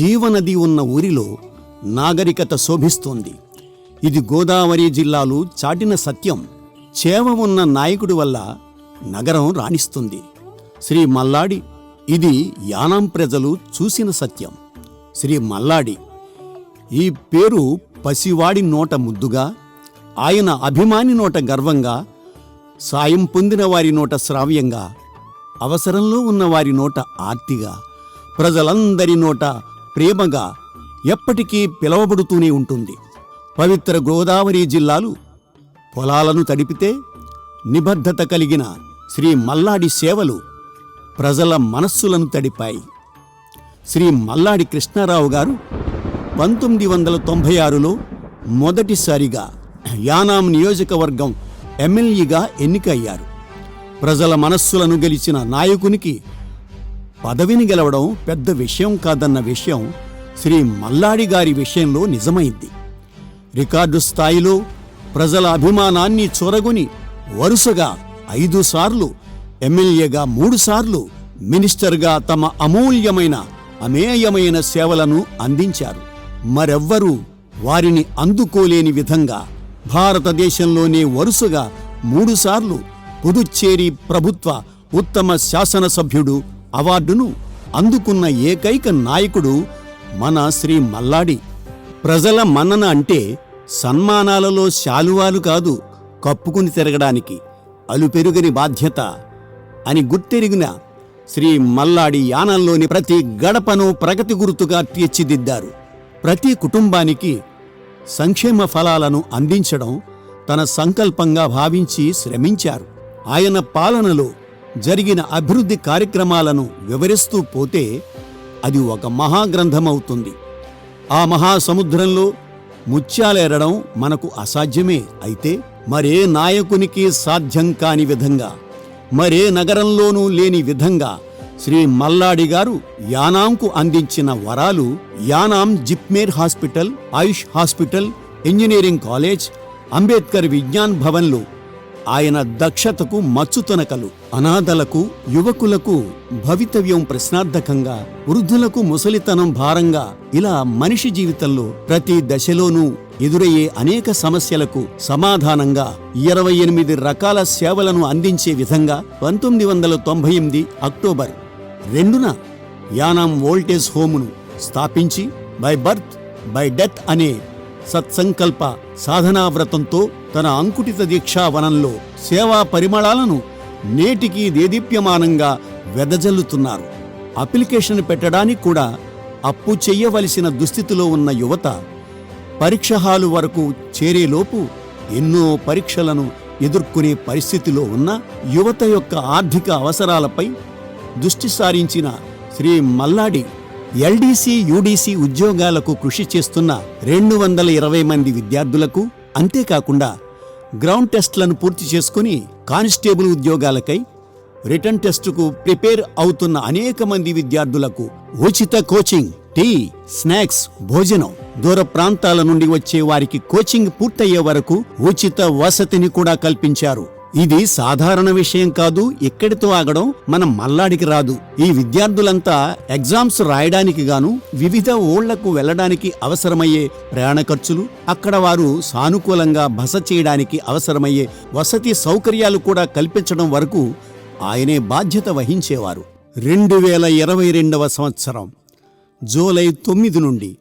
జీవనది ఉన్న ఊరిలో నాగరికత శోభిస్తోంది. ఇది గోదావరి జిల్లాలు చాటిన సత్యం. చేవ ఉన్న నాయకుడి వల్ల నగరం రాణిస్తుంది. శ్రీ మల్లాడి ఇది యానాం ప్రజలు చూసిన సత్యం. శ్రీ మల్లాడి ఈ పేరు పసివాడి నోట ముద్దుగా, ఆయన అభిమాని నోట గర్వంగా, సాయం పొందిన వారి నోట శ్రావ్యంగా, అవసరంలో ఉన్న వారి నోట ఆర్తిగా, ప్రజలందరి నోట ప్రేమగా ఎప్పటికీ పిలవబడుతూనే ఉంటుంది. పవిత్ర గోదావరి జిల్లాలు పొలాలను తడిపితే నిబద్ధత కలిగిన శ్రీ మల్లాడి సేవలు ప్రజల మనస్సులను తడిపాయి. శ్రీ మల్లాడి కృష్ణారావు గారు 1996లో మొదటిసారిగా యానాం నియోజకవర్గం ఎమ్మెల్యేగా ఎన్నికయ్యారు. ప్రజల మనస్సులను గెలిచిన నాయకునికి పదవిని గెలవడం పెద్ద విషయం కాదన్న విషయం శ్రీ మల్లాడి గారి విషయంలో నిజమైంది. రికార్డు స్థాయిలో ప్రజల అభిమానాన్ని చూరగొని వరుసగా 5 సార్లు ఎమ్మెల్యేగా, 3 సార్లు మినిస్టర్గా తమ అమేయమైన సేవలను అందించారు. మరెవ్వరూ వారిని అందుకోలేని విధంగా భారతదేశంలోనే వరుసగా 3 సార్లు పుదుచ్చేరి ప్రభుత్వ ఉత్తమ శాసనసభ్యుడు అవార్డును అందుకున్న ఏకైక నాయకుడు మన శ్రీ మల్లాడి. ప్రజల మన్నన అంటే సన్మానాలలో శాలువాలు కాదు, కప్పుకుని తిరగడానికి అలుపెరుగని బాధ్యత అని గుర్తెరిగిన శ్రీ మల్లాడి యానంలోని ప్రతి గడపను ప్రగతి గుర్తుగా తీర్చిదిద్దారు. ప్రతి కుటుంబానికి సంక్షేమ ఫలాలను అందించడం తన సంకల్పంగా భావించి శ్రమించారు. ఆయన పాలనలో జరిగిన అభివృద్ధి కార్యక్రమాలను వివరిస్తూ పోతే అది ఒక మహాగ్రంథమవుతుంది. ఆ మహాసముద్రంలో ముత్యాలేరడం మనకు అసాధ్యమే. అయితే మరే నాయకునికి సాధ్యం కాని విధంగా, మరే నగరంలోనూ లేని విధంగా శ్రీ మల్లాడి గారు యానాంకు అందించిన వరాలు Yanam JIPMER hospital, Ayush hospital, engineering college, Ambedkar Vigyan భవన్లు ఆయన దక్షతకు మచ్చుతొనకలు. అనాథలకు, యువకులకు భవితవ్యం ప్రశ్నార్థకంగా, వృద్ధులకు ముసలితనం భారంగా, ఇలా మనిషి జీవితంలో ప్రతి దశలోనూ ఎదురయ్యే అనేక సమస్యలకు సమాధానంగా 28 రకాల సేవలను అందించే విధంగా 1998 అక్టోబర్ 2న యానాం ఓల్టేజ్ హోమును స్థాపించి బై బర్త్ బై డెత్ అనే సత్సంకల్ప సాధనావ్రతంతో తన అంకుటిత దీక్షా వనంలో సేవా పరిమళాలను నేటికి దేదీప్యమానంగా వెదజల్లుతున్నారు. అప్లికేషన్ పెట్టడానికి కూడా అప్పు చెయ్యవలసిన దుస్థితిలో ఉన్న యువత పరీక్ష హాలు వరకు చేరేలోపు ఎన్నో పరీక్షలను ఎదుర్కొనే పరిస్థితిలో ఉన్న యువత యొక్క ఆర్థిక అవసరాలపై దృష్టి సారించిన శ్రీ మల్లాడి ఎల్డీసీ, యూడీసీ ఉద్యోగాలకు కృషి చేస్తున్న 220 మంది విద్యార్థులకు, అంతేకాకుండా గ్రౌండ్ టెస్ట్లను పూర్తి చేసుకుని కానిస్టేబుల్ ఉద్యోగాలకై రిటర్న్ టెస్టుకు ప్రిపేర్ అవుతున్న అనేక మంది విద్యార్థులకు ఉచిత కోచింగ్, టీ, స్నాక్స్, భోజనం, దూర ప్రాంతాల నుండి వచ్చే వారికి కోచింగ్ పూర్తయ్యే వరకు ఉచిత వసతిని కూడా కల్పించారు. ఇది సాధారణ విషయం కాదు. ఇక్కడితో ఆగడం మన మల్లాడికి రాదు. ఈ విద్యార్థులంతా ఎగ్జామ్స్ రాయడానికి గాను వివిధ ఊళ్లకు వెళ్లడానికి అవసరమయ్యే ప్రయాణ ఖర్చులు, అక్కడ వారు సానుకూలంగా బస చేయడానికి అవసరమయ్యే వసతి సౌకర్యాలు కూడా కల్పించడం వరకు ఆయనే బాధ్యత వహించేవారు. 2022వ సంవత్సరం జూలై 9 నుండి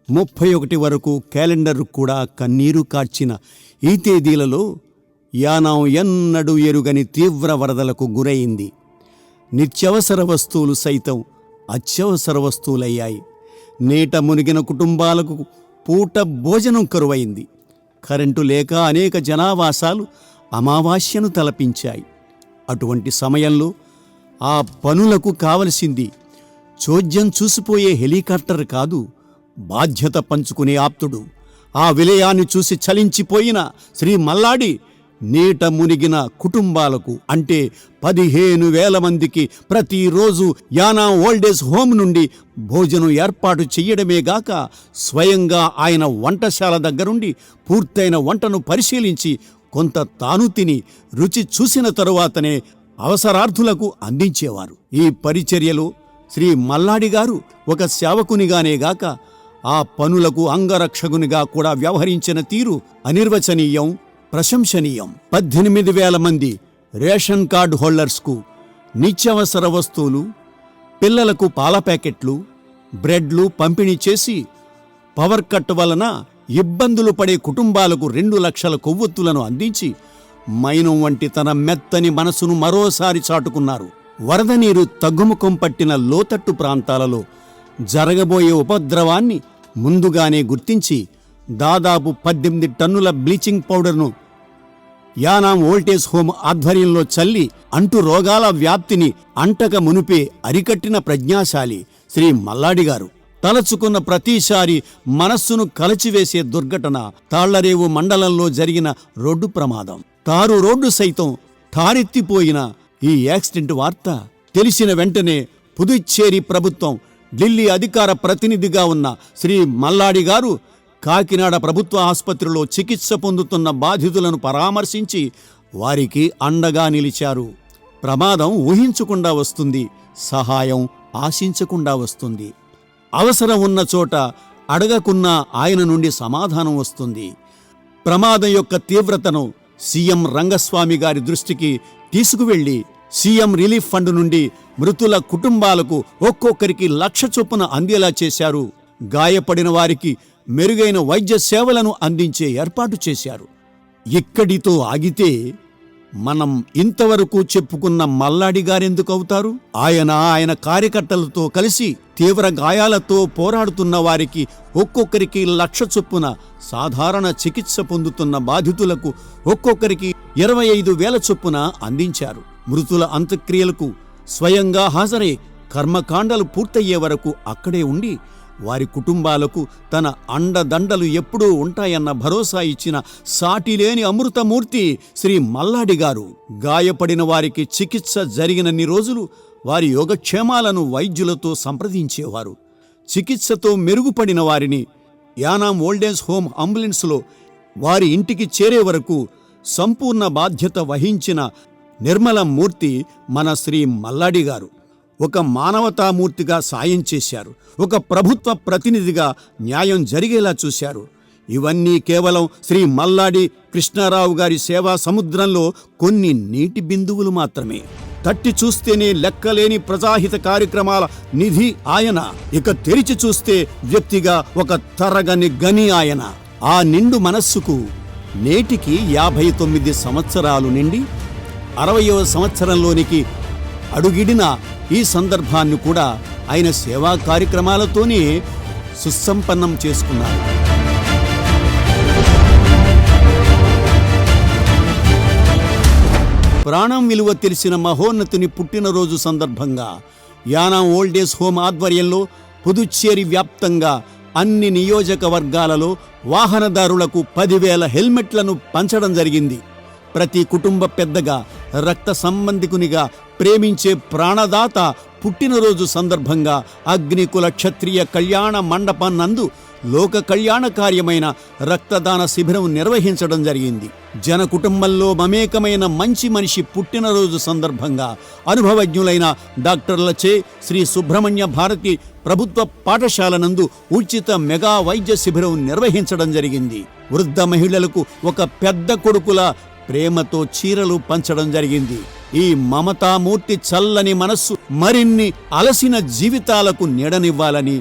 31 వరకు క్యాలెండర్ కూడా కన్నీరు కార్చిన ఈ తేదీలలో యానాం ఎన్నడూ ఎరుగని తీవ్ర వరదలకు గురైంది. నిత్యవసర వస్తువులు సైతం అత్యవసర వస్తువులయ్యాయి. నీట మునిగిన కుటుంబాలకు పూట భోజనం కరువైంది. కరెంటు లేక అనేక జనావాసాలు అమావాస్యను తలపించాయి. అటువంటి సమయంలో ఆ పనులకు కావలసింది చోద్యం చూసిపోయే హెలికాప్టర్ కాదు, బాధ్యత పంచుకునే ఆప్తుడు. ఆ విలయాన్ని చూసి చలించిపోయిన శ్రీ మల్లాడి నీట మునిగిన కుటుంబాలకు అంటే 15,000 మందికి ప్రతిరోజు యానాం ఓల్డేజ్ హోమ్ నుండి భోజనం ఏర్పాటు చెయ్యడమే గాక స్వయంగా ఆయన వంటశాల దగ్గరుండి పూర్తయిన వంటను పరిశీలించి కొంత తాను తిని రుచి చూసిన తరువాతనే అవసరార్థులకు అందించేవారు. ఈ పరిచర్యలో శ్రీ మల్లాడి గారు ఒక సేవకునిగానేగాక ఆ పనులకు అంగరక్షకునిగా కూడా వ్యవహరించిన తీరు అనిర్వచనీయం, ప్రశంసనీయం. 18,000 మంది రేషన్ కార్డు హోల్డర్స్కు నిత్యావసర వస్తువులు, పిల్లలకు పాల ప్యాకెట్లు, బ్రెడ్లు పంపిణీ చేసి పవర్ కట్ వలన ఇబ్బందులు పడే కుటుంబాలకు 2 లక్షల కొవ్వొత్తులను అందించి మైనం వంటి తన మెత్తని మనసును మరోసారి చాటుకున్నారు. వరద నీరు తగ్గుముఖం పట్టిన లోతట్టు ప్రాంతాలలో జరగబోయే ఉపద్రవాన్ని ముందుగానే గుర్తించి దాదాపు 18 టన్నుల బ్లీచింగ్ పౌడర్ను యానాం ఓల్టేజ్ హోమ్ ఆధ్వర్యంలో చల్లి అంటు రోగాల వ్యాప్తిని అంటక మునిపే అరికట్టిన ప్రజ్ఞాశాలి శ్రీ మల్లాడి గారు. తలచుకున్న ప్రతిసారి మనస్సును కలచివేసే దుర్ఘటన తాళ్లరేవు మండలంలో జరిగిన రోడ్డు ప్రమాదం. తారు రోడ్డు సైతం ఠారెత్తిపోయిన ఈ యాక్సిడెంట్ వార్త తెలిసిన వెంటనే పుదుచ్చేరి ప్రభుత్వం ఢిల్లీ అధికార ప్రతినిధిగా ఉన్న శ్రీ మల్లాడి గారు కాకినాడ ప్రభుత్వ ఆసుపత్రిలో చికిత్స పొందుతున్న బాధితులను పరామర్శించి వారికి అండగా నిలిచారు. ప్రమాదం ఊహించకుండా వస్తుంది, సహాయం ఆశించకుండా వస్తుంది. అవసరం ఉన్న చోట అడగకున్నా ఆయన నుండి సమాధానం వస్తుంది. ప్రమాదం యొక్క తీవ్రతను సీఎం రంగస్వామి గారి దృష్టికి తీసుకువెళ్లి సీఎం రిలీఫ్ ఫండ్ నుండి మృతుల కుటుంబాలకు ఒక్కొక్కరికి 1,00,000 చొప్పున అందేలా చేశారు. గాయపడిన వారికి మెరుగైన వైద్య సేవలను అందించే ఏర్పాటు చేశారు. ఇక్కడితో ఆగితే మనం ఇంతవరకు చెప్పుకున్న మల్లాడి గారెందుకు అవుతారు? ఆయన కార్యకర్తలతో కలిసి తీవ్ర గాయాలతో పోరాడుతున్న వారికి ఒక్కొక్కరికి 1,00,000 చొప్పున, సాధారణ చికిత్స పొందుతున్న బాధితులకు ఒక్కొక్కరికి 25,000 చొప్పున అందించారు. మృతుల అంత్యక్రియలకు స్వయంగా హాజరై కర్మకాండలు పూర్తయ్యే వరకు అక్కడే ఉండి వారి కుటుంబాలకు తన అండదండలు ఎప్పుడూ ఉంటాయన్న భరోసా ఇచ్చిన సాటిలేని అమృతమూర్తి శ్రీ మల్లాడి గారు. గాయపడిన వారికి చికిత్స జరిగినన్ని రోజులు వారి యోగక్షేమాలను వైద్యులతో సంప్రదించేవారు. చికిత్సతో మెరుగుపడిన వారిని యానాం ఓల్డేజ్ హోమ్ అంబులెన్స్లో వారి ఇంటికి చేరే వరకు సంపూర్ణ బాధ్యత వహించిన నిర్మల మూర్తి మన శ్రీ మల్లాడి గారు. ఒక మానవతామూర్తిగా సాయం చేశారు. ఒక ప్రభుత్వ ప్రతినిధిగా న్యాయం జరిగేలా చూశారు. ఇవన్నీ కేవలం శ్రీ మల్లాడి కృష్ణారావు గారి సేవా సముద్రంలో కొన్ని నీటి బిందువులు మాత్రమే. తట్టి చూస్తేనే లెక్కలేని ప్రజాహిత కార్యక్రమాల నిధి ఆయన. ఇక తెరిచి చూస్తే వ్యక్తిగా ఒక తరగని గని ఆయన. ఆ నిండు మనస్సుకు నేటికి 59 సంవత్సరాలు నిండి 60వ సంవత్సరంలోనికి అడుగిడిన ఈ సందర్భాన్ని కూడా ఆయన సేవా కార్యక్రమాలతోనే సుసంపన్నం చేసుకున్నారు. ప్రాణం విలువ తెలిసిన మహోన్నతుని పుట్టినరోజు సందర్భంగా యానాం ఓల్డేజ్ హోమ్ ఆధ్వర్యంలో పుదుచ్చేరి వ్యాప్తంగా అన్ని నియోజకవర్గాలలో వాహనదారులకు 10,000 హెల్మెట్లను పంచడం జరిగింది. ప్రతి కుటుంబ పెద్దగా, రక్త సంబంధికునిగా ప్రేమించే ప్రాణదాత పుట్టినరోజు సందర్భంగా అగ్నికుల క్షత్రియ కళ్యాణ మండపం నందు లోక కళ్యాణ కార్యమైన రక్తదాన శిబిరం నిర్వహించడం జరిగింది. జన కుటుంబంలో మమేకమైన మంచి మనిషి పుట్టినరోజు సందర్భంగా అనుభవజ్ఞులైన డాక్టర్లచే శ్రీ సుబ్రహ్మణ్య భారతి ప్రభుత్వ పాఠశాల నందు ఉచిత మెగా వైద్య శిబిరం నిర్వహించడం జరిగింది. వృద్ధ మహిళలకు ఒక పెద్ద కొడుకుల ప్రేమతో చీరలు పంచడం జరిగింది. ఈ మమతామూర్తి చల్లని మనస్సు మరిన్ని అలసిన జీవితాలకు నీడనివ్వాలని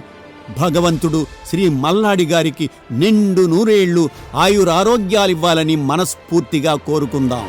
భగవంతుడు శ్రీ మల్లాడి గారికి నిండు నూరేళ్లు ఆయురారోగ్యాలివ్వాలని మనస్ఫూర్తిగా కోరుకుందాం.